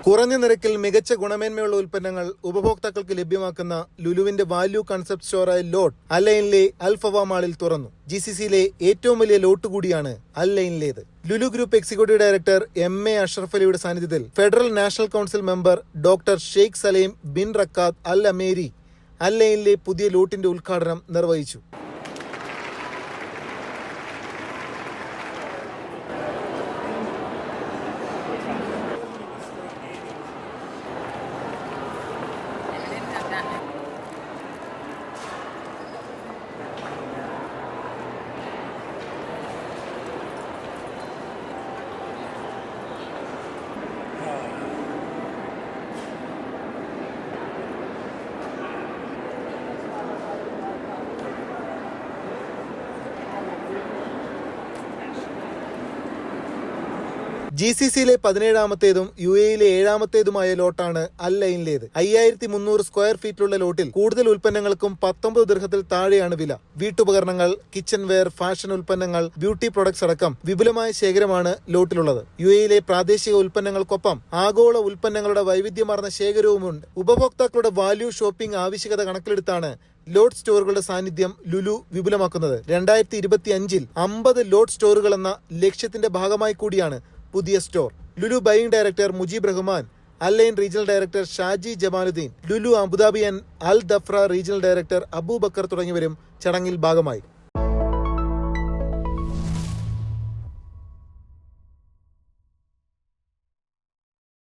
കുറഞ്ഞ നിരക്കിൽ മികച്ച ഗുണമേന്മയുള്ള ഉൽപ്പന്നങ്ങൾ ഉപഭോക്താക്കൾക്ക് ലഭ്യമാക്കുന്ന ലുലുവിന്റെ വാല്യൂ കൺസെപ്റ്റ് സ്റ്റോറായ ലോട്ട് അൽ-ലൈനിലെ അൽ-ഫവ മാളിൽ തുറന്നു. GCCയിലെ ഏറ്റവും വലിയ ലോട്ട് കൂടിയാണ് അൽ-ലൈനിലേത്. Lulu group executive director MA Ashraf അലിയുടെ സാന്നിധ്യത്തിൽ federal national council member doctor Sheikh Salim bin Rakkad Al അമേരി അൽ-ലൈനിലെ പുതിയ ലോട്ടിന്റെ ഉദ്ഘാടനം നിർവഹിച്ചു. GCCയിലെ 17ാമത്തേതും UAEയിലെ 7ാമത്തേതുമായ ലോട്ടാണ് അൽ-ലൈനിലേത്. 5300 സ്ക്വയർ ഫീറ്റിലുള്ള ലോട്ടിൽ കൂടുതൽ ഉൽപ്പന്നങ്ങൾക്കും 19 ദിർഹത്തിൽ താഴെയാണ് വില. വീട്ടുപകരണങ്ങൾ, കിച്ചൺ വെയർ, ഫാഷൻ ഉൽപ്പന്നങ്ങൾ, ബ്യൂട്ടി പ്രൊഡക്ട്സ് അടക്കം വിപുലമായ ശേഖരമാണ് ലോട്ടിലുള്ളത്. UAEയിലെ പ്രാദേശിക ഉൽപ്പന്നങ്ങൾക്കൊപ്പം ആഗോള ഉൽപ്പന്നങ്ങളുടെ വൈവിധ്യമാർന്ന ശേഖരവുമുണ്ട്. ഉപഭോക്താക്കളുടെ വാല്യൂ ഷോപ്പിംഗ് ആവശ്യകത കണക്കിലെടുത്താണ് ലോട്ട് സ്റ്റോറുകളുടെ സാന്നിധ്യം ലുലു വിപുലമാക്കുന്നത്. 2025-ൽ 50 ലോട്ട് സ്റ്റോറുകൾ എന്ന ലക്ഷ്യത്തിന്റെ ഭാഗമായി കൂടിയാണ് പുതിയ store. Lulu buying director Mujeeb Rahman, Al Ain regional director Shaji Jamaluddin, Lulu Abu Dhabi and Al Dhafra regional director Abubakar തുടങ്ങിയവരും ചടങ്ങിൽ ഭാഗമായി.